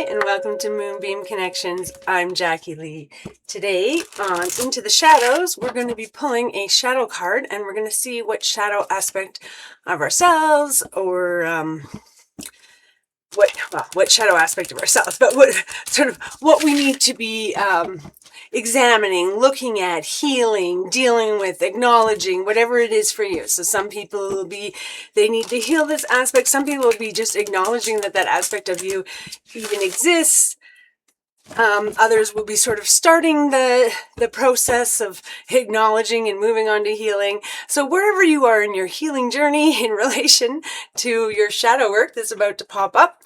and welcome to Moonbeam Connections. I'm Jacqui-Leigh. Today on Into the Shadows, we're going to be pulling a shadow card and we're going to see what shadow aspect of ourselves or what shadow aspect of ourselves, but what we need to be examining, looking at, healing, dealing with, acknowledging, whatever it is for you. So some people will be, they need to heal this aspect. Some people will be just acknowledging that that aspect of you even exists. Others will be sort of starting the process of acknowledging and moving on to healing. So wherever you are in your healing journey in relation to your shadow work that's about to pop up,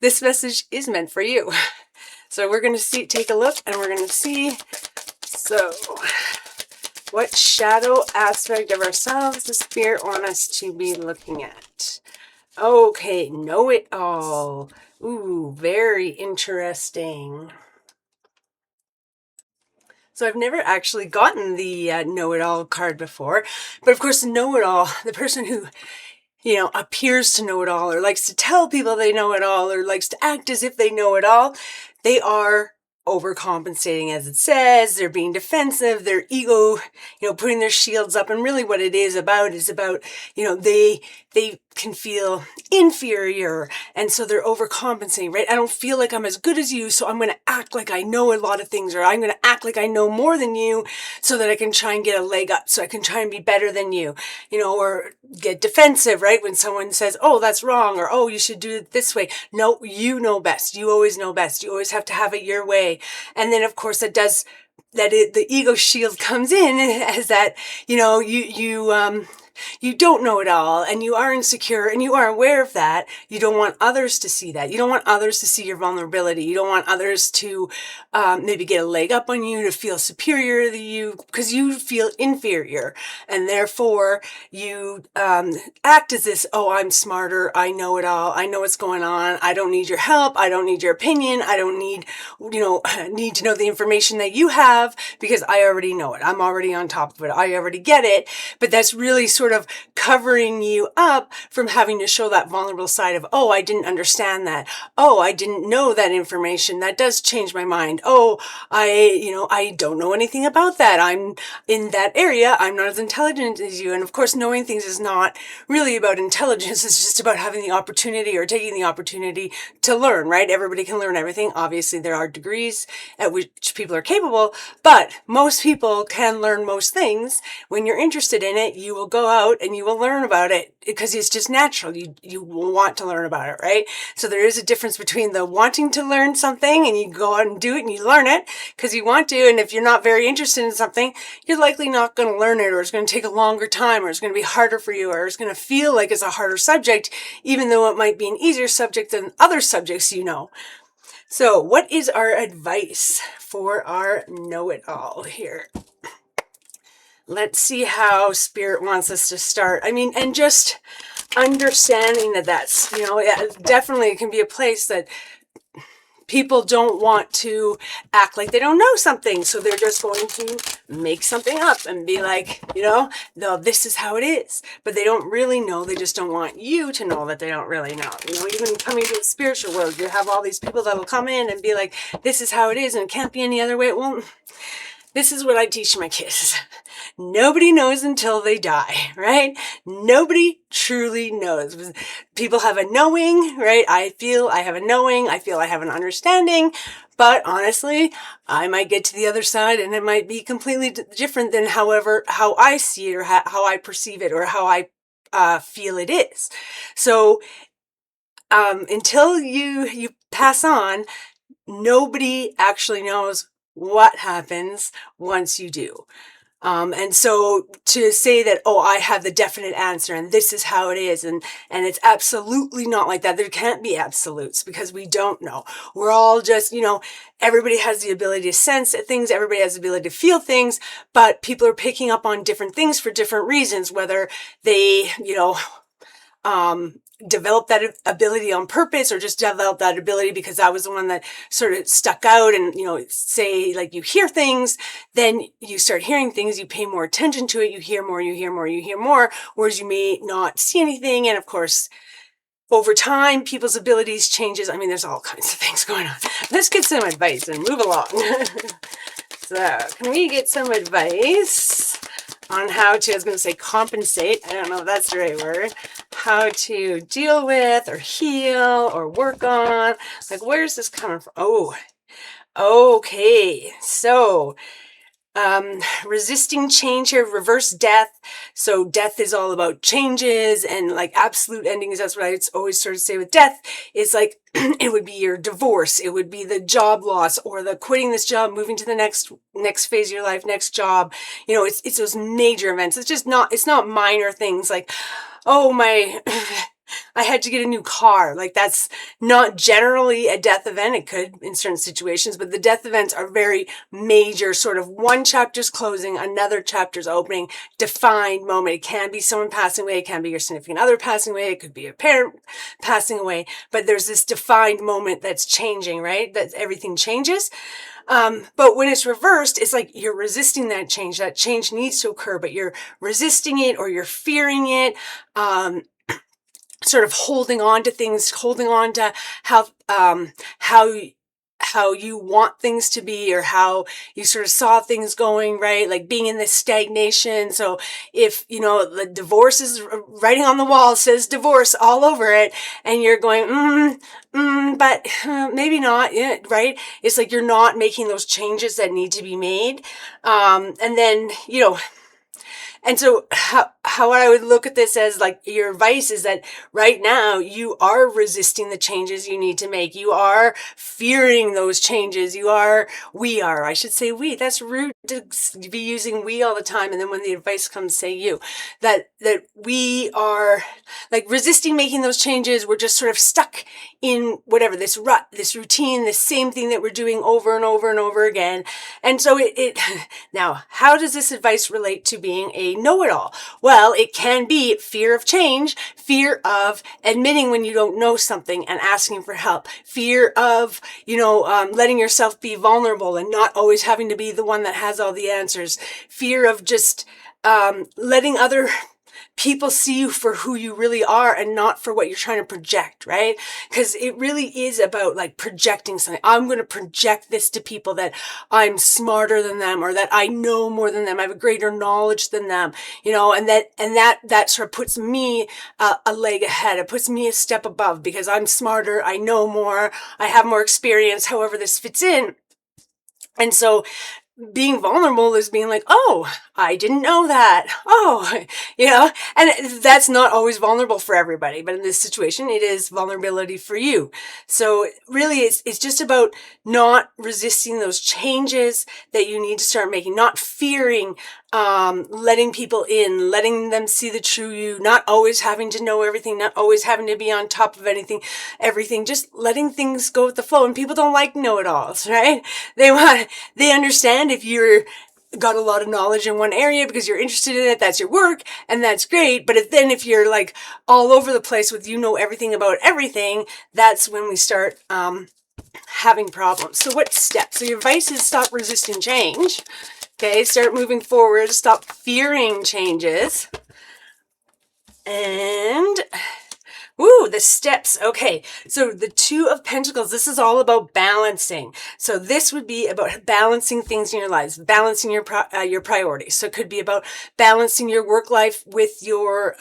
this message is meant for you. So we're going to take a look and we're going to see, so what shadow aspect of ourselves does Spirit want us to be looking at? Okay, know it all. Ooh, very interesting. So I've never actually gotten the know-it-all card before, but of course, know-it-all, the person who appears to know it all or likes to tell people they know it all or likes to act as if they know it all, they are overcompensating, as it says. They're being defensive, their ego, putting their shields up. And really what it is about, they can feel inferior. And so they're overcompensating, right? I don't feel like I'm as good as you, so I'm going to act like I know a lot of things, or I'm going to act like I know more than you so that I can try and get a leg up, so I can try and be better than you, or get defensive, right? When someone says, oh, that's wrong, or, oh, you should do it this way. No, you know best. You always know best. You always have to have it your way. And then, of course, the ego shield comes in as that, you don't know it all and you are insecure and you are aware of that. You don't want others to see that. You don't want others to see your vulnerability. You don't want others to maybe get a leg up on you, to feel superior to you, because you feel inferior. And therefore you act as this, oh, I'm smarter. I know it all. I know what's going on. I don't need your help. I don't need your opinion. I don't need, need to know the information that you have because I already know it. I'm already on top of it. I already get it. But that's really sort of covering you up from having to show that vulnerable side of, oh, I didn't understand that. Oh, I didn't know that information. That does change my mind. Oh, I don't know anything about that. I'm in that area. I'm not as intelligent as you. And of course, knowing things is not really about intelligence. It's just about having the opportunity or taking the opportunity to learn, right? Everybody can learn everything. Obviously, there are degrees at which people are capable, but most people can learn most things. When you're interested in it, you will go out and you will learn about it because it's just natural. You want to learn about it, right? So there is a difference between the wanting to learn something and you go out and do it and you learn it because you want to. And if you're not very interested in something, you're likely not going to learn it, or it's going to take a longer time, or it's going to be harder for you, or it's going to feel like it's a harder subject, even though it might be an easier subject than other subjects So what is our advice for our know-it-all here? Let's see how Spirit wants us to start. And just understanding that that's, definitely it can be a place that people don't want to act like they don't know something. So they're just going to make something up and be like, no, this is how it is. But they don't really know. They just don't want you to know that they don't really know. Even coming to the spiritual world, you have all these people that will come in and be like, this is how it is and it can't be any other way. Well, this is what I teach my kids. Nobody knows until they die, right? Nobody truly knows. People have a knowing, right? I feel I have a knowing. I feel I have an understanding. But honestly, I might get to the other side and it might be completely different than how I see it or how I perceive it or how I feel it is. So until you pass on, nobody actually knows what happens once you do. And so to say that, oh, I have the definite answer and this is how it is. And it's absolutely not like that. There can't be absolutes because we don't know. We're all just, everybody has the ability to sense things. Everybody has the ability to feel things, but people are picking up on different things for different reasons, whether they, develop that ability on purpose or just develop that ability because that was the one that sort of stuck out. And, say like you hear things, then you start hearing things, you pay more attention to it, you hear more, whereas you may not see anything. And of course, over time, people's abilities changes. I mean, there's all kinds of things going on. Let's get some advice and move along. So, can we get some advice on how to, I was going to say compensate. I don't know if that's the right word. How to deal with or heal or work on. Like, where's this coming from? Oh, okay. So, resisting change here, reverse death. So death is all about changes and like absolute endings. That's what I always sort of say with death is like, it would be your divorce. It would be the job loss or the quitting this job, moving to the next phase of your life, next job. You know, it's those major events. It's not minor things like, oh, I had to get a new car. Like that's not generally a death event. It could in certain situations, but the death events are very major, sort of one chapter's closing, another chapter's opening, defined moment. It can be someone passing away. It can be your significant other passing away. It could be a parent passing away, but there's this defined moment that's changing, right? That everything changes. But when it's reversed, it's like you're resisting that change. That change needs to occur, but you're resisting it or you're fearing it. Sort of holding on to things, holding on to how you want things to be or how you sort of saw things going, right? Like being in this stagnation. So if, you know, the divorce is writing on the wall says divorce all over it and you're going, but maybe not, yeah, right? It's like you're not making those changes that need to be made. And then, you know, and so how I would look at this as like your advice is that right now you are resisting the changes you need to make. You are fearing those changes. I should say we. That's rude to be using we all the time. And then when the advice comes, say you. That we are like resisting making those changes. We're just sort of stuck in whatever, this rut, this routine, this same thing that we're doing over and over and over again. And so now, how does this advice relate to being a know-it-all? Well, it can be fear of change, fear of admitting when you don't know something and asking for help, fear of, letting yourself be vulnerable and not always having to be the one that has all the answers, fear of just letting other people see you for who you really are and not for what you're trying to project, right? Because it really is about like projecting something. I'm going to project this to people that I'm smarter than them or that I know more than them. I have a greater knowledge than them, and that sort of puts me a leg ahead. It puts me a step above because I'm smarter. I know more. I have more experience, however this fits in. And so being vulnerable is being like, oh, I didn't know that. Oh, and that's not always vulnerable for everybody. But in this situation, it is vulnerability for you. So really, it's just about not resisting those changes that you need to start making, not fearing letting people in, letting them see the true you, not always having to know everything, not always having to be on top of everything, just letting things go with the flow. And people don't like know-it-alls, right? They understand if you're got a lot of knowledge in one area because you're interested in it, that's your work, and that's great. But if you're like all over the place with everything about everything, that's when we start having problems. So what steps? So your advice is stop resisting change. Okay, start moving forward, stop fearing changes. And the steps. Okay, so the Two of Pentacles, this is all about balancing. So this would be about balancing things in your lives, balancing your priorities. So it could be about balancing your work life with your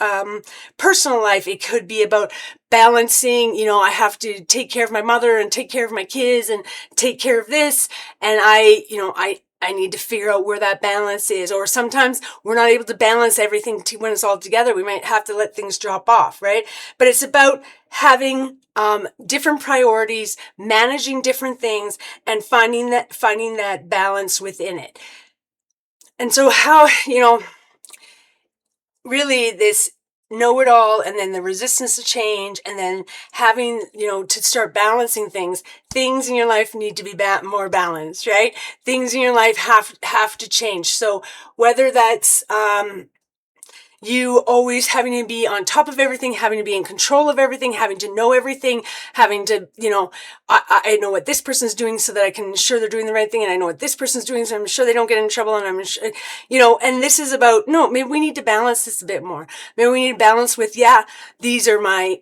personal life. It could be about balancing, I have to take care of my mother and take care of my kids and take care of this. And I need to figure out where that balance is. Or sometimes we're not able to balance everything when it's all together. We might have to let things drop off, right? But it's about having different priorities, managing different things, and finding that balance within it. And so how, really this know-it-all and then the resistance to change and then having, to start balancing things in your life need to be more balanced, right? Things in your life have to change. So whether that's, you always having to be on top of everything, having to be in control of everything, having to know everything, having to, I know what this person's doing so that I can ensure they're doing the right thing. And I know what this person's doing so I'm sure they don't get in trouble. And I'm sure, and this is about, no, maybe we need to balance this a bit more. Maybe we need to balance with, these are my,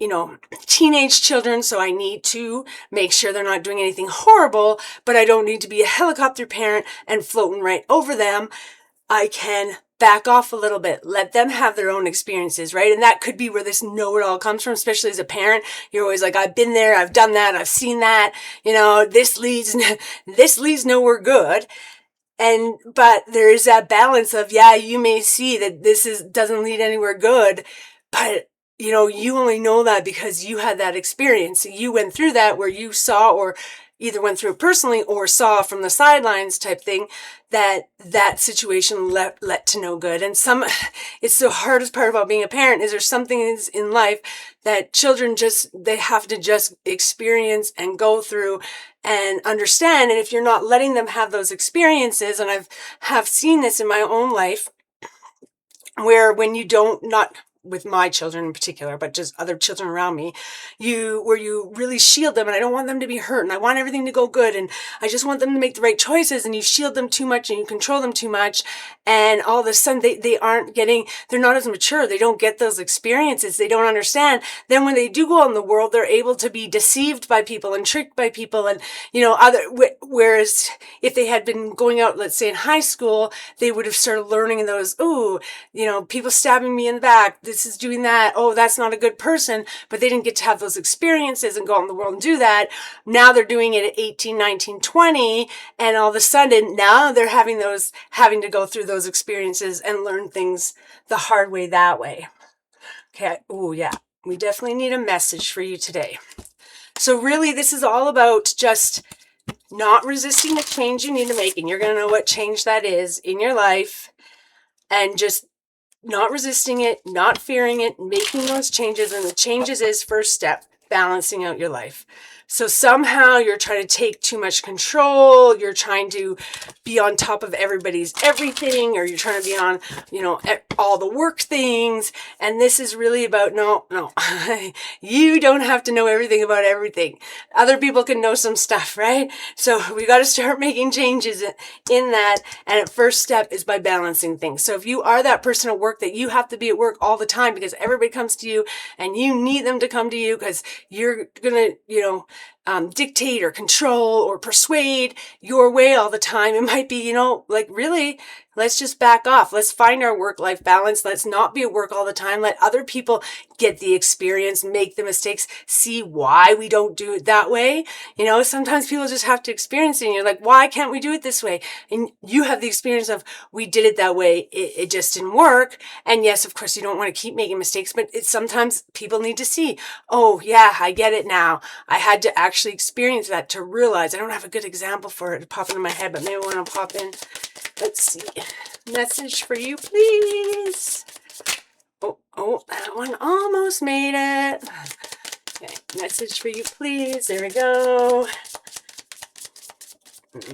teenage children. So I need to make sure they're not doing anything horrible, but I don't need to be a helicopter parent and floating right over them. I can back off a little bit, let them have their own experiences, right? And that could be where this know-it-all comes from, especially as a parent. You're always like, I've been there, I've done that, I've seen that, this leads nowhere good. But there is that balance of, you may see that doesn't lead anywhere good, but you only know that because you had that experience. You went through that where you saw, or either went through it personally or saw from the sidelines type thing, that situation led to no good. And it's the hardest part about being a parent is there's something in life that children they have to just experience and go through and understand. And if you're not letting them have those experiences, and have seen this in my own life, where when you don't, not with my children in particular, but just other children around me, where you really shield them, and I don't want them to be hurt, and I want everything to go good, and I just want them to make the right choices, and you shield them too much and you control them too much, and all of a sudden they're not as mature, they don't get those experiences, they don't understand. Then when they do go out in the world, they're able to be deceived by people and tricked by people, and whereas if they had been going out, let's say in high school, they would have started learning those, people stabbing me in the back, this is doing that, that's not a good person, but they didn't get to have those experiences and go out in the world and do that. Now they're doing it at 18, 19, 20, and all of a sudden now they're having to go through those experiences and learn things the hard way that way. Okay, we definitely need a message for you today. So really this is all about just not resisting the change you need to make, and you're going to know what change that is in your life, and just not resisting it, not fearing it, making those changes. And the changes is first step, balancing out your life. So somehow you're trying to take too much control, you're trying to be on top of everybody's everything, or you're trying to be on, all the work things. And this is really about, no, you don't have to know everything about everything. Other people can know some stuff, right? So we got to start making changes in that. And the first step is by balancing things. So if you are that person at work that you have to be at work all the time because everybody comes to you and you need them to come to you because you're going to, dictate or control or persuade your way all the time, it might be, really, let's just back off. Let's find our work-life balance. Let's not be at work all the time. Let other people get the experience, make the mistakes, see why we don't do it that way. Sometimes people just have to experience it, and you're like, why can't we do it this way? And you have the experience of, we did it that way. It just didn't work. And yes, of course, you don't want to keep making mistakes, but sometimes people need to see, I get it now. I had to actually experience that to realize. I don't have a good example for it to pop into my head, but maybe when I pop in, let's see. Message for you, please. That one almost made it. Okay, message for you, please. There we go.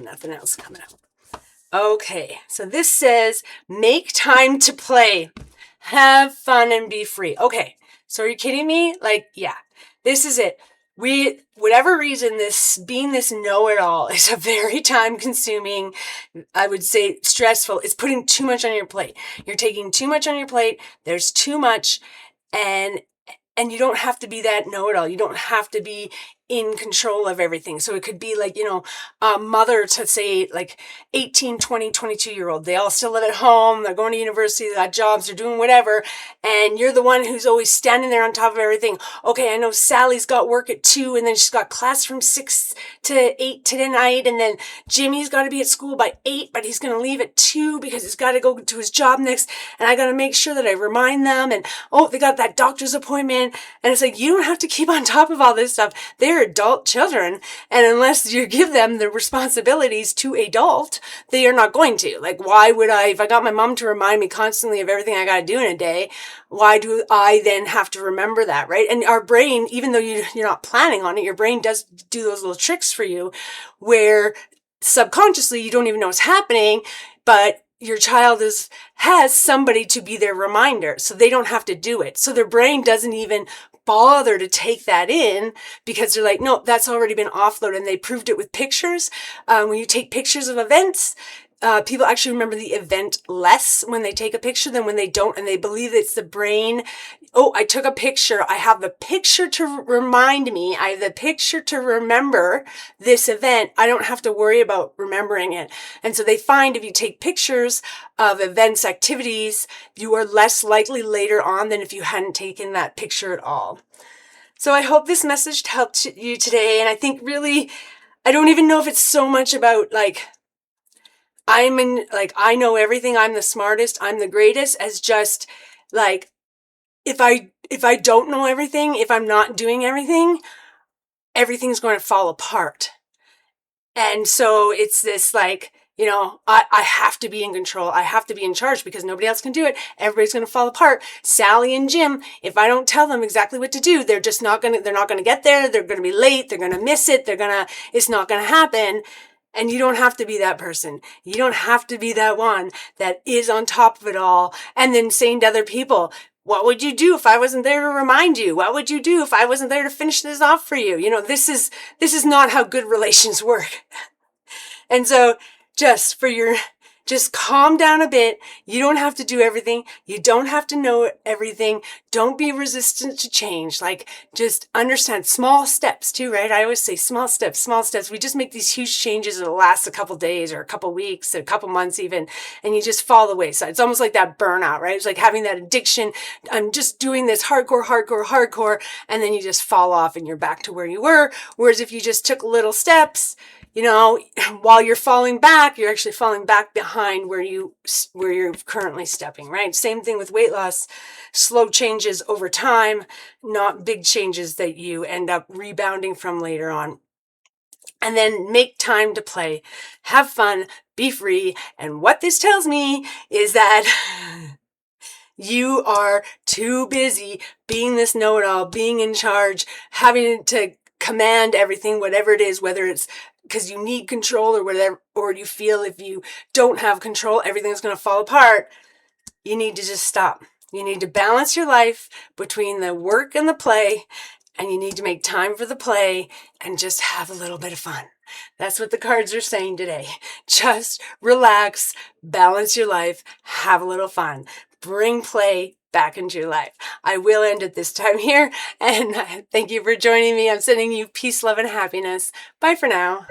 Nothing else coming up. Okay, so this says, make time to play. Have fun and be free. Okay, so are you kidding me? This is it. Whatever reason, this know-it-all is a very time-consuming, I would say stressful. It's putting too much on your plate. You're taking too much on your plate. There's too much, and you don't have to be that know-it-all. You don't have to be in control of everything. So it could be like, a mother to say 18, 20, 22-year-old. They all still live at home. They're going to university. They got jobs. They're doing whatever. And you're the one who's always standing there on top of everything. Okay, I know Sally's got work at 2, and then she's got class from 6 to 8 tonight. And then Jimmy's got to be at school by 8, but he's going to leave at 2 because he's got to go to his job next. And I got to make sure that I remind them. And, they got that doctor's appointment. And it's like, you don't have to keep on top of all this stuff. They're adult children, and unless you give them the responsibilities to adult, they are not going to. Why would I, if I got my mom to remind me constantly of everything I got to do in a day, why do I then have to remember that, right? And our brain, even though you're not planning on it, your brain does do those little tricks for you where subconsciously you don't even know what's happening, but your child has somebody to be their reminder, so they don't have to do it. So their brain doesn't even bother to take that in because they're like, no, that's already been offloaded. And they proved it with pictures. When you take pictures of events, people actually remember the event less when they take a picture than when they don't. And they believe it's the brain. Oh, I took a picture. I have the picture to remind me. I have the picture to remember this event. I don't have to worry about remembering it. And so they find if you take pictures of events, activities, you are less likely later on than if you hadn't taken that picture at all. So I hope this message helped you today. And I think really, I don't even know if it's so much about like, I know everything, I'm the smartest, I'm the greatest, as just like, if I don't know everything, if I'm not doing everything, everything's going to fall apart. And so it's this like, I have to be in control. I have to be in charge because nobody else can do it. Everybody's going to fall apart. Sally and Jim, if I don't tell them exactly what to do, they're not going to get there. They're going to be late. They're going to miss it. It's not going to happen. And you don't have to be that person. You don't have to be that one that is on top of it all and then saying to other people, what would you do if I wasn't there to remind you? What would you do if I wasn't there to finish this off for you? This is not how good relations work. And so just calm down a bit. You don't have to do everything. You don't have to know everything. Don't be resistant to change. Like, just understand small steps too, right? I always say small steps, small steps. We just make these huge changes that last a couple days or a couple weeks, a couple months even, and you just fall the wayside. It's almost like that burnout, right? It's like having that addiction. I'm just doing this hardcore, and then you just fall off and you're back to where you were. Whereas if you just took little steps, while you're falling back, you're actually falling back behind where you're currently stepping, right? Same thing with weight loss, slow changes over time, not big changes that you end up rebounding from later on. And then make time to play, have fun, be free. And what this tells me is that you are too busy being this know-it-all, being in charge, having to command everything, whatever it is, whether it's because you need control or whatever, or you feel if you don't have control, everything's going to fall apart. You need to just stop. You need to balance your life between the work and the play, and you need to make time for the play and just have a little bit of fun. That's what the cards are saying today. Just relax, balance your life, have a little fun, bring play back into your life. I will end it this time here, and thank you for joining me. I'm sending you peace, love, and happiness. Bye for now.